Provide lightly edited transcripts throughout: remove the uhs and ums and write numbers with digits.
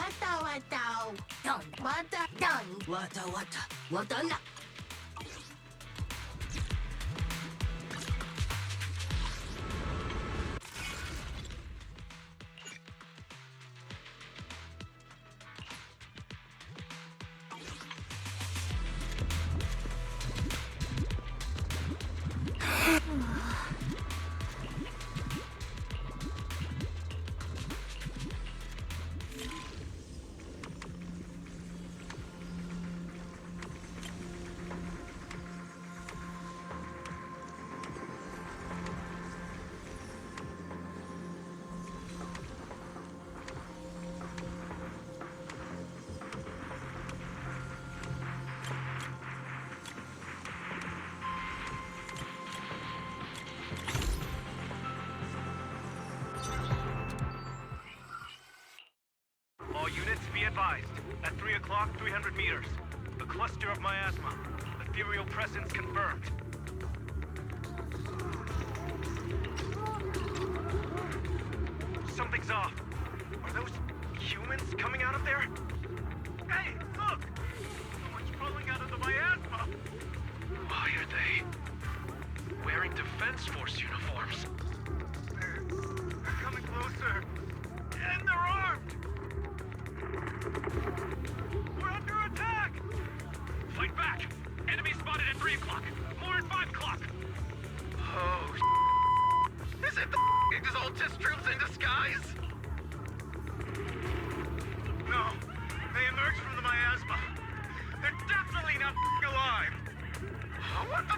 Wata wata. Done. Wata done. Wata wata. Wata na. All units be advised. At 3 o'clock, 300 meters. A cluster of miasma. Ethereal presence confirmed. Something's off. Are those humans coming out of there? Hey, look! Someone's crawling out of the miasma! Why are they wearing Defense Force uniforms? They're coming closer. And they're armed! We're under attack! Fight back! Enemy spotted at 3 o'clock. More at 5 o'clock. Oh, is it the Exaltus troops in disguise? No. They emerged from the miasma. They're definitely not alive. What the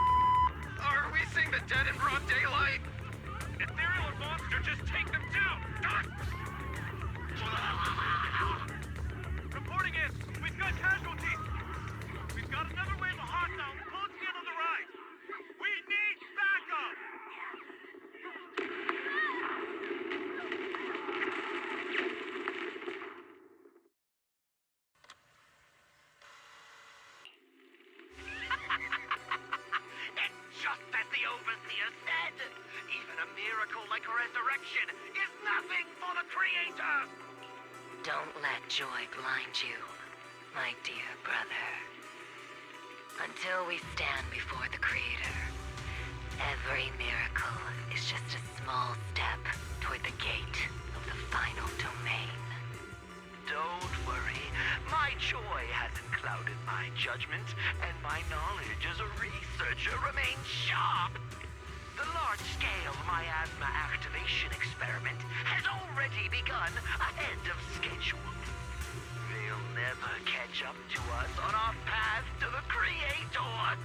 are we seeing the dead in broad daylight? Ethereal or monster, just take them down! Reporting in. We've got casualties. We've got another wave of hostiles closing in on the right. We need backup. It's just as the Overseer said. Even a miracle like resurrection is nothing for the Creator. Don't let joy blind you, my dear brother. Until we stand before the Creator, every miracle is just a small step toward the gate of the final domain. Don't worry. My joy hasn't clouded my judgment, and my knowledge as a researcher remains sharp. The large-scale miasma activation experiment has already begun ahead of schedule. They'll never catch up to us on our path to the Creator.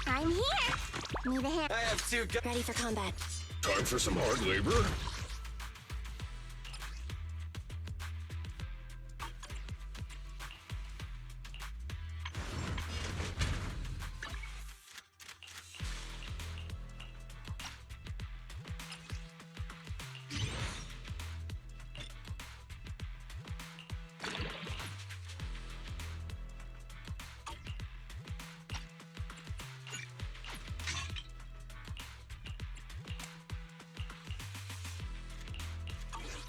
I'm here! Need a hand. I have two guns. Ready for combat. Time for some hard labor?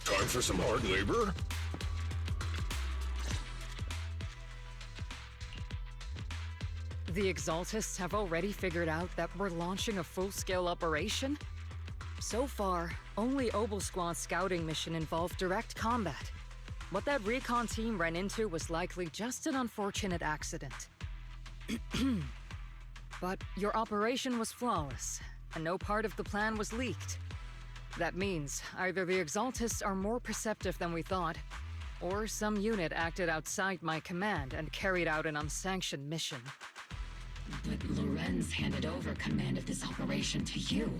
Time for some hard labor? The Exaltists have already figured out that we're launching a full-scale operation? So far, only Obelsquan's scouting mission involved direct combat. What that recon team ran into was likely just an unfortunate accident. But your operation was flawless, and no part of the plan was leaked. That means either the Exaltists are more perceptive than we thought, or some unit acted outside my command and carried out an unsanctioned mission. But Lorenz handed over command of this operation to you.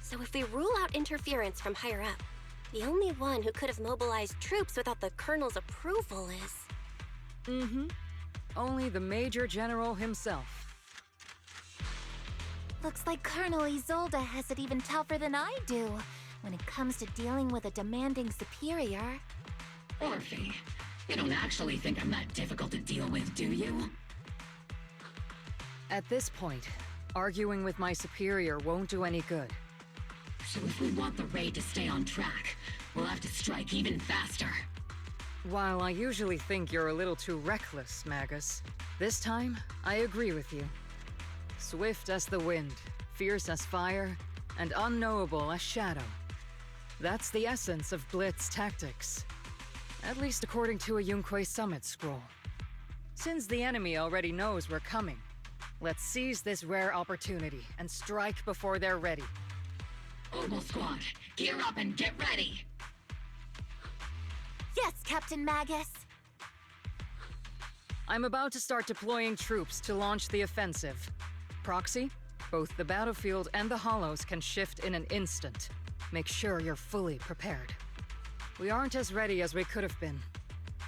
So if we rule out interference from higher up, The only one who could have mobilized troops without the Colonel's approval is... Mm-hmm. Only the Major General himself. Looks like Colonel Isolde has it even tougher than I do when it comes to dealing with a demanding superior. Orphe, you don't actually think I'm that difficult to deal with, do you? At this point, arguing with my superior won't do any good. So if we want the raid to stay on track, we'll have to strike even faster. While I usually think you're a little too reckless, Magus, this time, I agree with you. Swift as the wind, fierce as fire, and unknowable as shadow. That's the essence of Blitz tactics. At least according to a Yunque Summit scroll. Since the enemy already knows we're coming, let's seize this rare opportunity and strike before they're ready. Obel Squad, gear up and get ready! Yes, Captain Magus! I'm about to start deploying troops to launch the offensive. Proxy, both the battlefield and the hollows can shift in an instant. Make sure you're fully prepared. We aren't as ready as we could have been.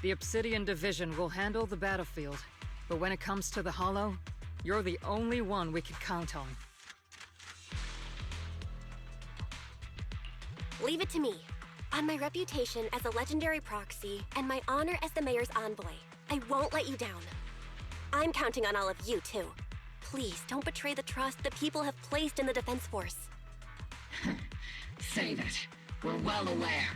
The Obsidian Division will handle the battlefield, but when it comes to the hollow, you're the only one we can count on. Leave it to me. On my reputation as a legendary proxy and my honor as the mayor's envoy, I won't let you down. I'm counting on all of you, too. Please don't betray the trust the people have placed in the Defense Force. Save it. We're well aware.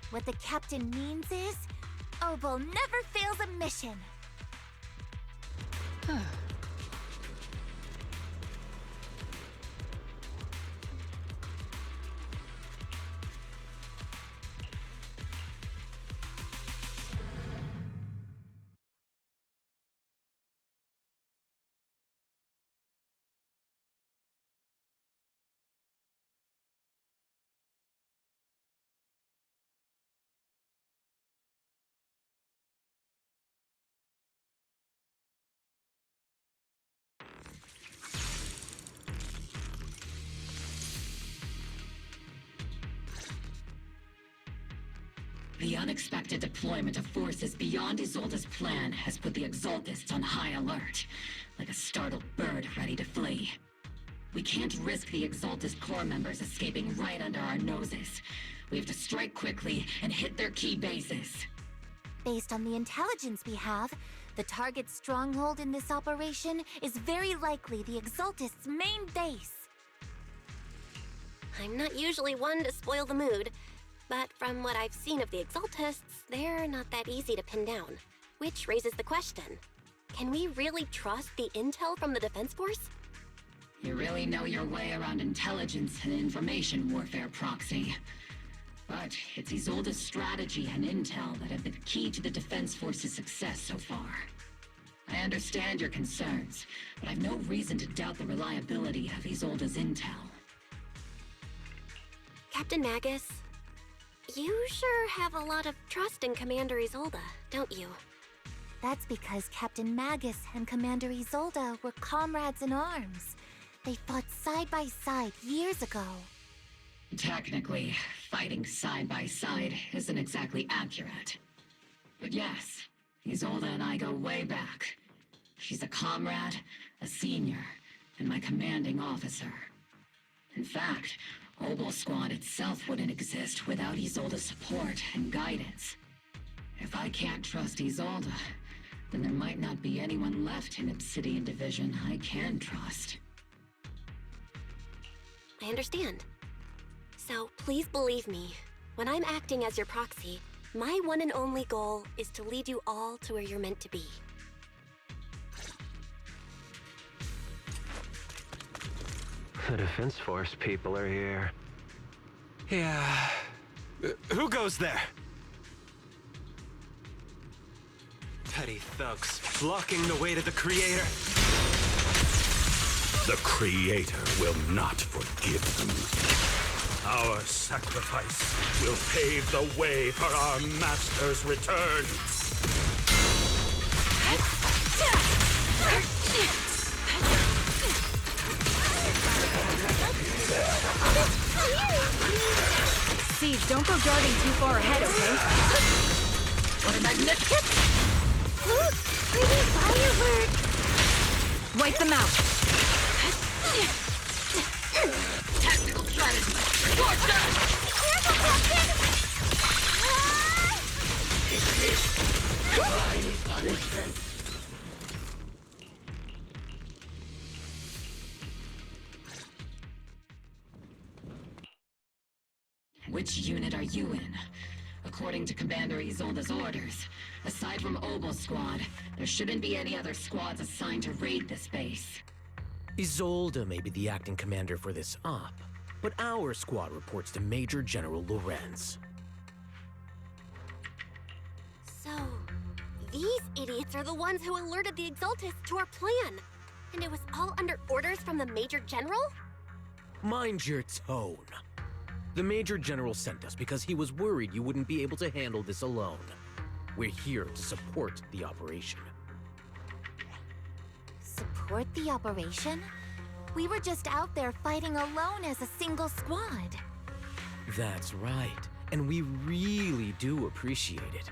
What the captain means is, Obel never fails a mission. The unexpected deployment of forces beyond Isolde's plan has put the Exaltists on high alert, like a startled bird ready to flee. We can't risk the Exaltist core members escaping right under our noses. We have to strike quickly and hit their key bases. Based on the intelligence we have, the target's stronghold in this operation is very likely the Exaltists' main base. I'm not usually one to spoil the mood, but from what I've seen of the Exaltists, they're not that easy to pin down. Which raises the question, can we really trust the intel from the Defense Force? You really know your way around intelligence and information warfare, Proxy. But it's Isolde's strategy and intel that have been key to the Defense Force's success so far. I understand your concerns, but I've no reason to doubt the reliability of Isolde's intel. Captain Magus, you sure have a lot of trust in Commander Isolde, don't you? That's because Captain Magus and Commander Isolde were comrades in arms. They fought side by side years ago. Technically, fighting side by side isn't exactly accurate. But yes, Isolde and I go way back. She's a comrade, a senior, and my commanding officer. In fact, Obel Squad itself wouldn't exist without Isolde's support and guidance. If I can't trust Isolde, then there might not be anyone left in Obsidian Division I can trust. I understand. So please believe me, when I'm acting as your proxy, my one and only goal is to lead you all to where you're meant to be. The Defense Force people are here. Yeah. Who goes there? Petty thugs, blocking the way to the Creator. The Creator will not forgive them. Our sacrifice will pave the way for our Master's return. go darting too far ahead, okay? What a magnificent! Look! Pretty fireworks! Wipe them out! Tactical strategy! Scorched earth! Careful, Captain! Which unit are you in? According to Commander Isolde's orders, aside from Obel Squad, there shouldn't be any other squads assigned to raid this base. Isolde may be the acting commander for this op, but our squad reports to Major General Lorenz. So, these idiots are the ones who alerted the Exaltists to our plan. And it was all under orders from the Major General? Mind your tone. The Major General sent us because he was worried you wouldn't be able to handle this alone. We're here to support the operation. Support the operation? We were just out there fighting alone as a single squad. That's right, and we really do appreciate it.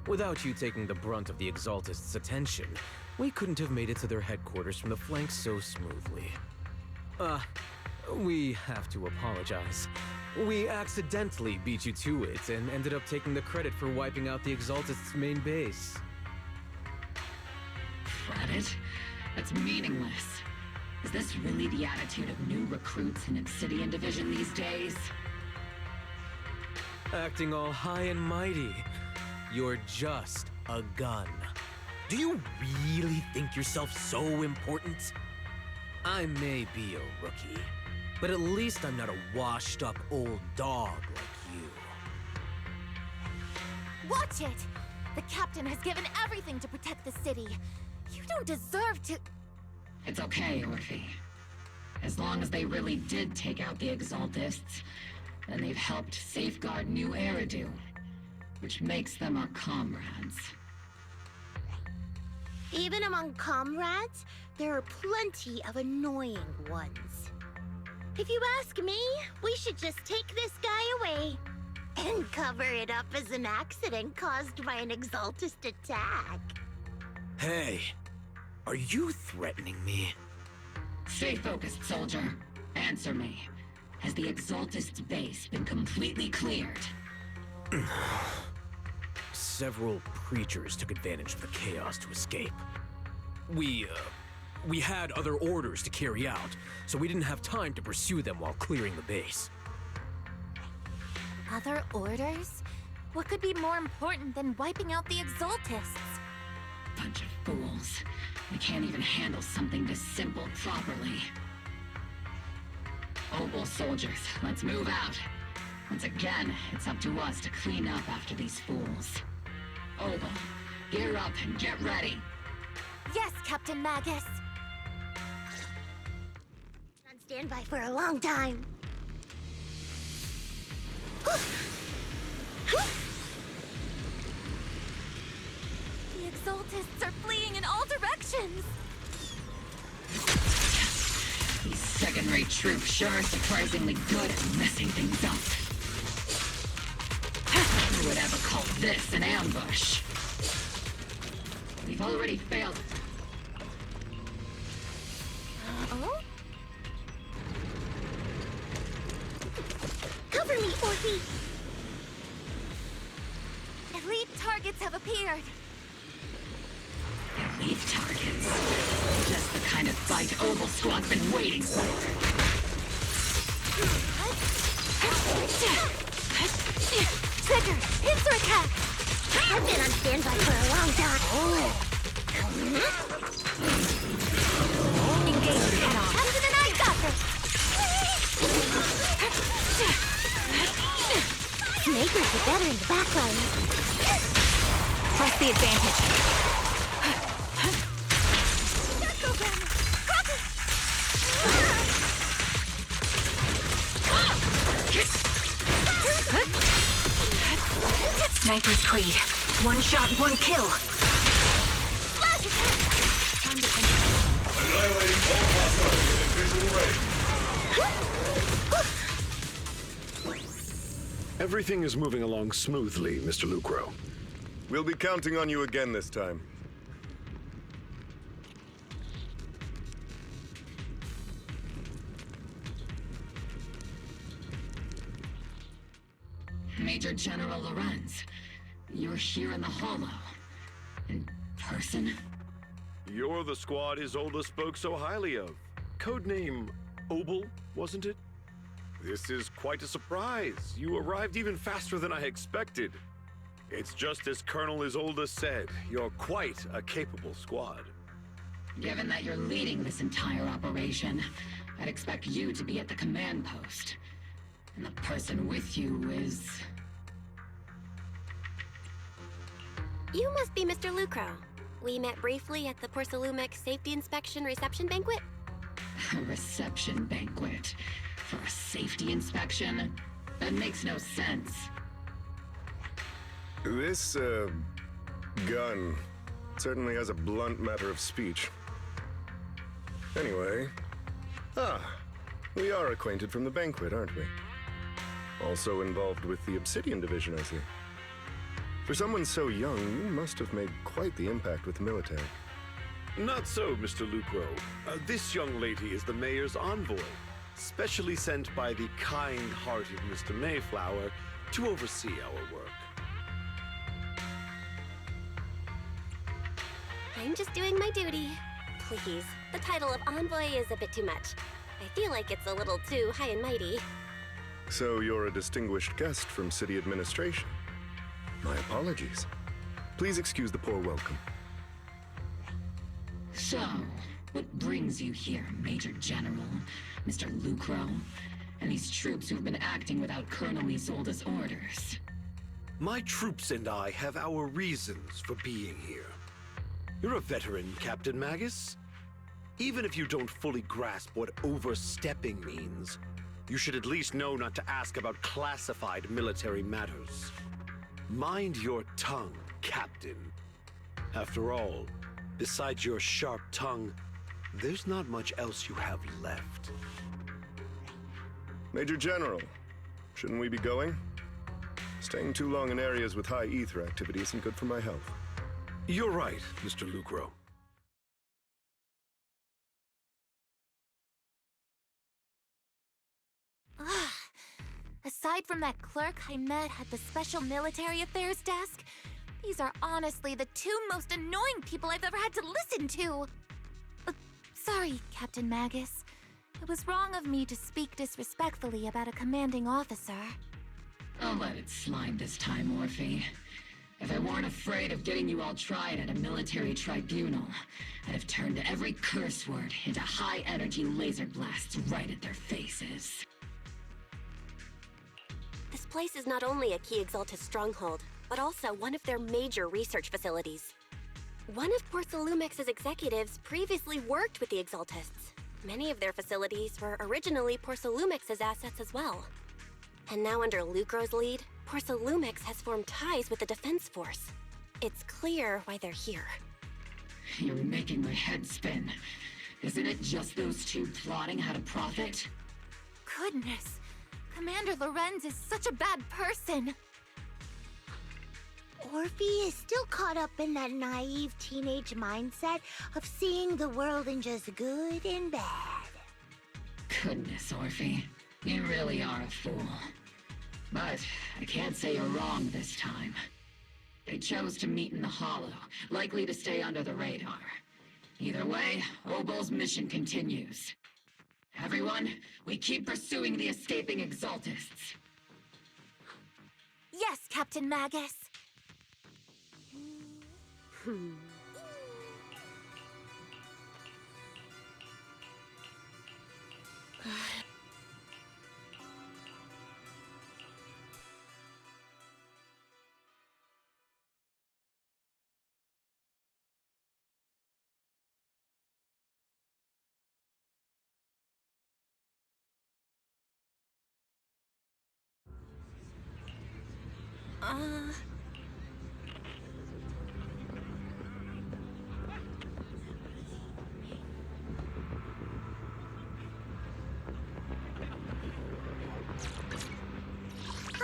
Without you taking the brunt of the Exaltists' attention, we couldn't have made it to their headquarters from the flank so smoothly. We have to apologize. We accidentally beat you to it and ended up taking the credit for wiping out the Exaltists' main base. Credit? That's meaningless. Is this really the attitude of new recruits in Obsidian Division these days? Acting all high and mighty. You're just a gun. Do you really think yourself so important? I may be a rookie, but at least I'm not a washed-up old dog like you. Watch it! The captain has given everything to protect the city. You don't deserve to... It's okay, Orphe. As long as they really did take out the Exaltists, then they've helped safeguard New Eridu, which makes them our comrades. Even among comrades, there are plenty of annoying ones. If you ask me, we should just take this guy away and cover it up as an accident caused by an Exaltist attack. Hey, are you threatening me? Stay focused, soldier. Answer me. Has the Exaltist's base been completely cleared? Several creatures took advantage of the chaos to escape. We had other orders to carry out, so we didn't have time to pursue them while clearing the base. Other orders? What could be more important than wiping out the Exaltists? Bunch of fools. We can't even handle something this simple properly. Obel soldiers, let's move out. Once again, it's up to us to clean up after these fools. Obel, gear up and get ready. Yes, Captain Magus! On standby for a long time. The Exaltists are fleeing in all directions! These second-rate troops sure are surprisingly good at messing things up. Who would ever call this an ambush? We've already failed. Oh? Cover me, Orphe! Elite targets have appeared! Elite targets. Just the kind of fight Obel Squad's been waiting for. Trigger! Pincer attack! I've been on standby for a long time. Engage head on. Captain and I got this! Snakers are better in the background. Press the advantage. Sniper's Creed. One shot, one kill. Annihilating all hostiles within visual range. Everything is moving along smoothly, Mr. Lucro. We'll be counting on you again this time. Major General Lorenz, you're here in the Hollow. In person? You're the squad Isolde spoke so highly of. Codename Obel, wasn't it? This is quite a surprise. You arrived even faster than I expected. It's just as Colonel Isolde said, you're quite a capable squad. Given that you're leading this entire operation, I'd expect you to be at the command post. And the person with you is... You must be Mr. Lucro. We met briefly at the Porcelumex Safety Inspection Reception Banquet? A reception banquet? For a safety inspection? That makes no sense. This, gun certainly has a blunt matter of speech. Anyway... we are acquainted from the banquet, aren't we? Also involved with the Obsidian Division, I see. For someone so young, you must have made quite the impact with the military. Not so, Mr. Lucro. This young lady is the mayor's envoy, specially sent by the kind-hearted Mr. Mayflower to oversee our work. I'm just doing my duty. Please, the title of envoy is a bit too much. I feel like it's a little too high and mighty. So you're a distinguished guest from city administration. My apologies. Please excuse the poor welcome. So, what brings you here, Major General, Mr. Lucro, and these troops who've been acting without Colonel Isolde's orders? My troops and I have our reasons for being here. You're a veteran, Captain Magus. Even if you don't fully grasp what overstepping means, you should at least know not to ask about classified military matters. Mind your tongue, Captain. After all, besides your sharp tongue, there's not much else you have left. Major General, shouldn't we be going? Staying too long in areas with high ether activity isn't good for my health. You're right, Mr. Lucro. Aside from that clerk I met at the Special Military Affairs desk, these are honestly the two most annoying people I've ever had to listen to. Sorry, Captain Magus. It was wrong of me to speak disrespectfully about a commanding officer. I'll let it slide this time, Orphe. If I weren't afraid of getting you all tried at a military tribunal, I'd have turned every curse word into high-energy laser blasts right at their faces. This place is not only a key Exaltus stronghold, but also one of their major research facilities. One of Porcelumex's executives previously worked with the Exaltists. Many of their facilities were originally Porcelumex's assets as well. And now under Lucro's lead, Porcelumex has formed ties with the Defense Force. It's clear why they're here. You're making my head spin. Isn't it just those two plotting how to profit? Goodness, Commander Lorenz is such a bad person. Orphe is still caught up in that naive teenage mindset of seeing the world in just good and bad. Goodness, Orphe. You really are a fool. But I can't say you're wrong this time. They chose to meet in the Hollow, likely to stay under the radar. Either way, Obel's mission continues. Everyone, we keep pursuing the escaping Exaltists. Yes, Captain Magus.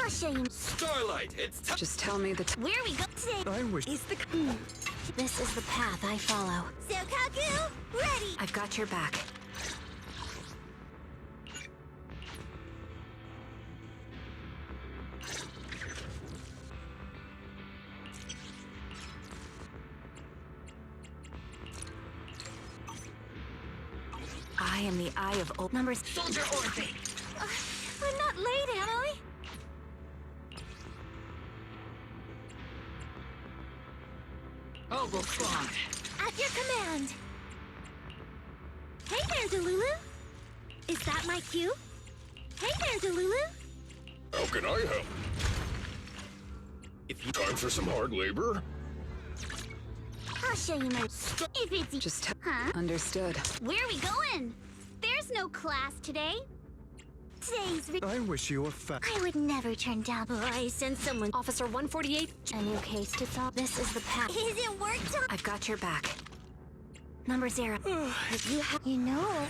I'll show you. Starlight, it's time. Just tell me the Where we go today I wish. is the... This is the path I follow. Sokaku, ready! I've got your back. I am the Eye of Old Numbers. Soldier Orphe! I'm not late, am I? Ogle Squad! At your command. Hey there, Delulu. Is that my cue? Hey there, Delulu. How can I help? If you Time for some hard labor? I'll show you my... If it's... just Huh? understood. Where are we going? There's no class today. Today's... I wish you were fat. I would never turn down... I sent someone... Officer 148, a new case to solve. This is the path. Is it work time? I've got your back. Number 0. If you have... You know,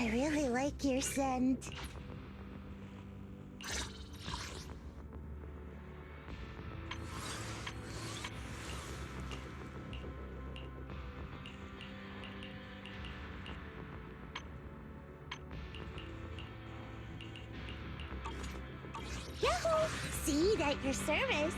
I really like your scent. Yahoo! See, at your service.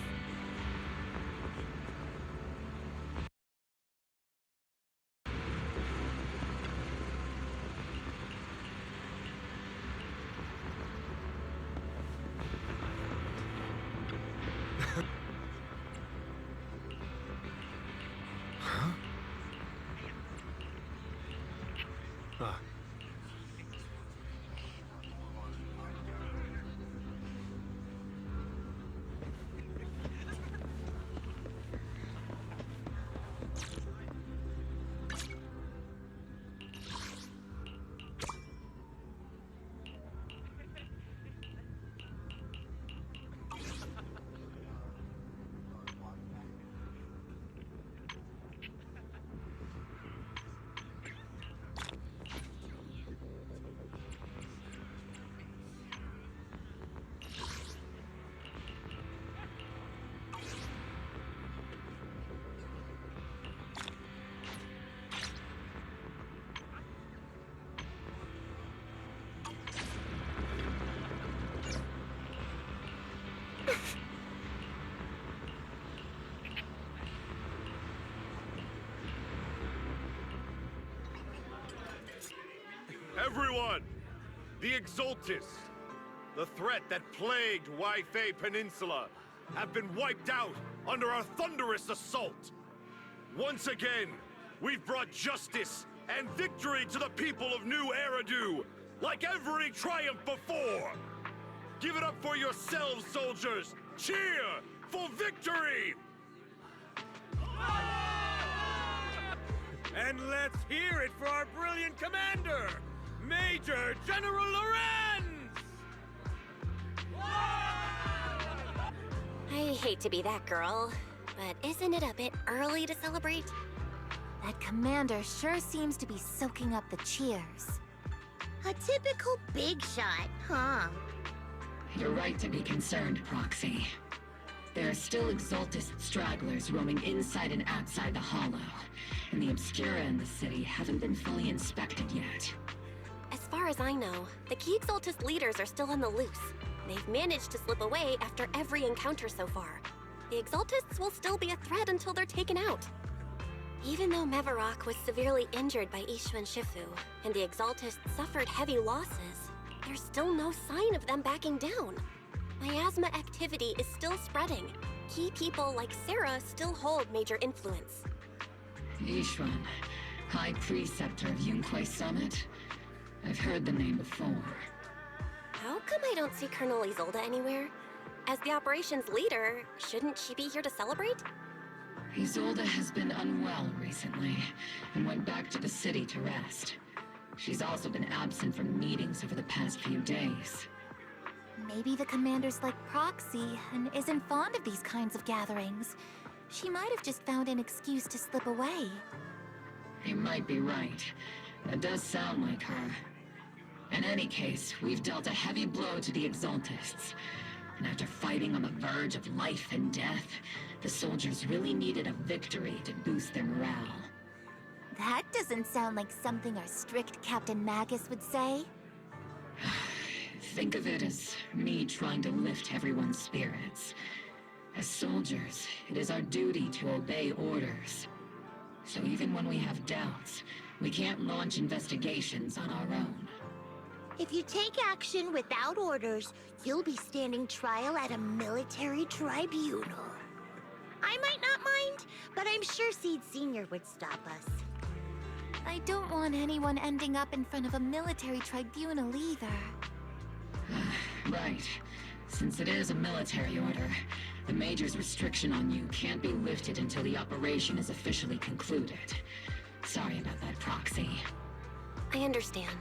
Everyone! The Exaltists, the threat that plagued Waifei Peninsula, have been wiped out under our thunderous assault. Once again, we've brought justice and victory to the people of New Eridu, like every triumph before! Give it up for yourselves, soldiers! Cheer for victory! And let's hear it for our brilliant commander, Major General Lorenz! I hate to be that girl, but isn't it a bit early to celebrate? That commander sure seems to be soaking up the cheers. A typical big shot, huh? You're right to be concerned, Proxy. There are still Exaltist stragglers roaming inside and outside the Hollow, and the Obscura in the city haven't been fully inspected yet. As far as I know, the key Exaltist leaders are still on the loose. They've managed to slip away after every encounter so far. The Exaltists will still be a threat until they're taken out. Even though Mevarok was severely injured by Ishu and Shifu, and the Exaltists suffered heavy losses, there's still no sign of them backing down. Miasma activity is still spreading. Key people like Sarah still hold major influence. Yishuan, High Preceptor of Yunquai Summit? I've heard the name before. How come I don't see Colonel Isolde anywhere? As the operations leader, shouldn't she be here to celebrate? Isolde has been unwell recently, and went back to the city to rest. She's also been absent from meetings over the past few days. Maybe the commander's like Proxy and isn't fond of these kinds of gatherings. She might have just found an excuse to slip away. You might be right. That does sound like her. In any case, we've dealt a heavy blow to the Exaltists. And after fighting on the verge of life and death, the soldiers really needed a victory to boost their morale. That doesn't sound like something our strict Captain Magus would say. Think of it as me trying to lift everyone's spirits. As soldiers, it is our duty to obey orders. So even when we have doubts, we can't launch investigations on our own. If you take action without orders, you'll be standing trial at a military tribunal. I might not mind, but I'm sure Seed Sr. would stop us. I don't want anyone ending up in front of a military tribunal either. Right. Since it is a military order, the Major's restriction on you can't be lifted until the operation is officially concluded. Sorry about that, Proxy. I understand.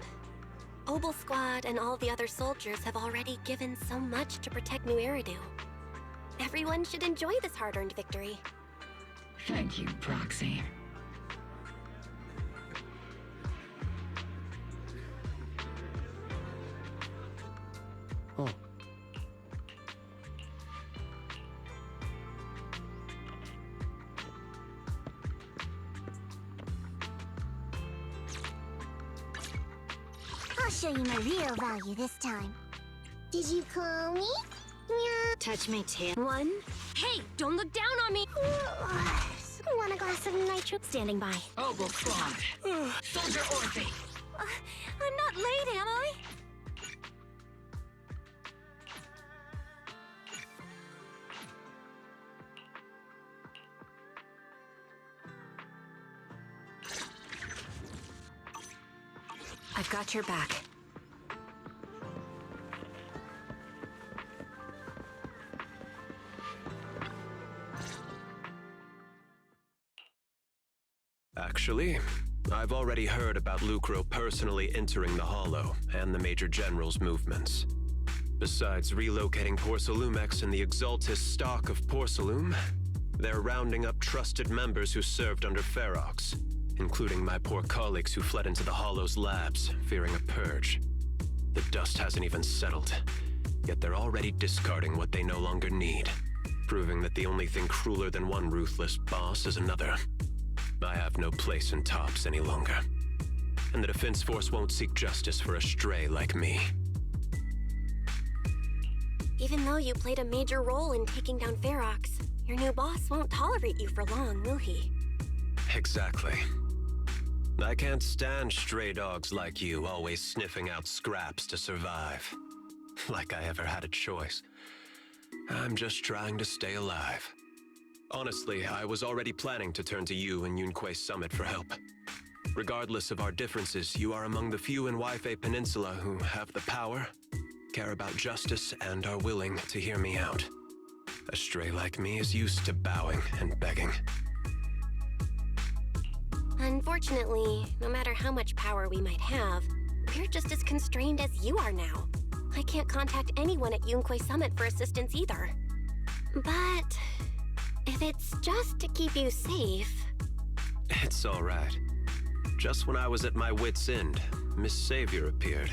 Obel Squad and all the other soldiers have already given so much to protect New Eridu. Everyone should enjoy this hard-earned victory. Thank you, Proxy. Oh. I'll show you my real value this time. Did you call me? Yeah. Touch my tail. One. Hey, don't look down on me! Want a glass of nitro? Standing by. Obel Squad. Soldier Orphe. I'm not late, am I? I've got your back. Actually, I've already heard about Lucro personally entering the Hollow and the Major General's movements. Besides relocating Porcelumex and the Exaltis stock of Porcelume, they're rounding up trusted members who served under Ferox, including my poor colleagues who fled into the Hollow's labs, fearing a purge. The dust hasn't even settled, yet they're already discarding what they no longer need, proving that the only thing crueler than one ruthless boss is another. I have no place in Tops any longer, and the Defense Force won't seek justice for a stray like me. Even though you played a major role in taking down Ferox, your new boss won't tolerate you for long, will he? Exactly. I can't stand stray dogs like you always sniffing out scraps to survive. Like I ever had a choice. I'm just trying to stay alive. Honestly, I was already planning to turn to you and Yunque Summit for help. Regardless of our differences, you are among the few in Waifei Peninsula who have the power, care about justice, and are willing to hear me out. A stray like me is used to bowing and begging. Unfortunately, no matter how much power we might have, we're just as constrained as you are now. I can't contact anyone at Yunque Summit for assistance either. But if it's just to keep you safe... It's all right. Just when I was at my wit's end, Miss Savior appeared.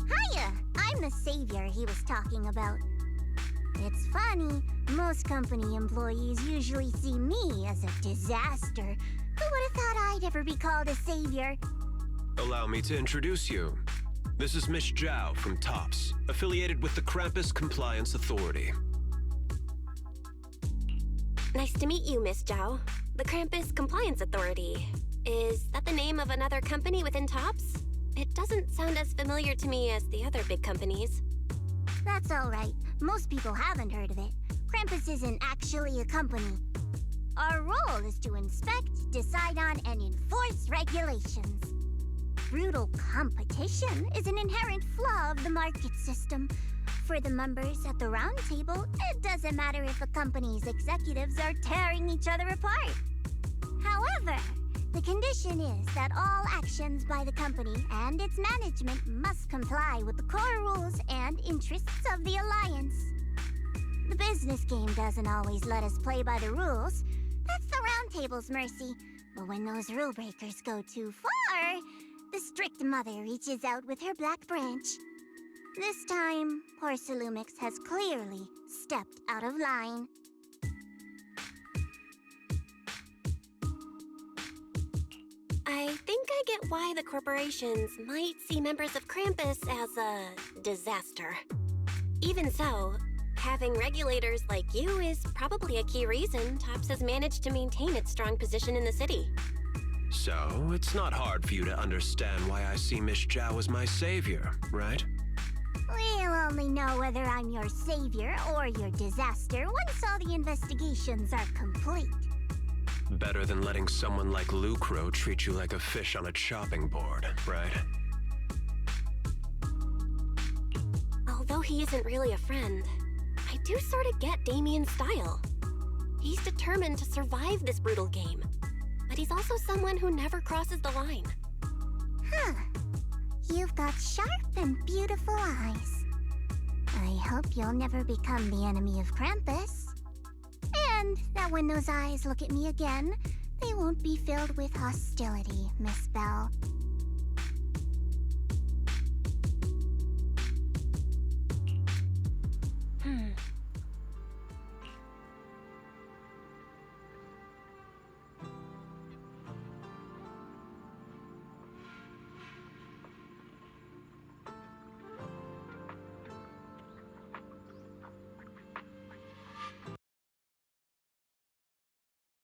Hiya! I'm the savior he was talking about. It's funny, most company employees usually see me as a disaster. Who would have thought I'd ever be called a savior? Allow me to introduce you. This is Miss Zhao from TOPS, affiliated with the Krampus Compliance Authority. Nice to meet you, Miss Zhao. The Krampus Compliance Authority. Is that the name of another company within TOPS? It doesn't sound as familiar to me as the other big companies. That's all right. Most people haven't heard of it. Krampus isn't actually a company. Our role is to inspect, decide on, and enforce regulations. Brutal competition is an inherent flaw of the market system. For the members at the round table, it doesn't matter if a company's executives are tearing each other apart. However, the condition is that all actions by the company and its management must comply with the core rules and interests of the Alliance. The business game doesn't always let us play by the rules. That's the round table's mercy. But when those rule breakers go too far, The strict mother reaches out with her black branch. This time, poor Salumix has clearly stepped out of line. I think I get why the corporations might see members of Krampus as a disaster. Even so, having regulators like you is probably a key reason Tops has managed to maintain its strong position in the city. So, it's not hard for you to understand why I see Miss Zhao as my savior, right? We'll only know whether I'm your savior or your disaster once all the investigations are complete. Better than letting someone like Lucro treat you like a fish on a chopping board, right? Although he isn't really a friend, I do sort of get Damien's style. He's determined to survive this brutal game, but he's also someone who never crosses the line. Huh. You've got sharp and beautiful eyes. I hope you'll never become the enemy of Krampus. And that when those eyes look at me again, they won't be filled with hostility, Miss Bell.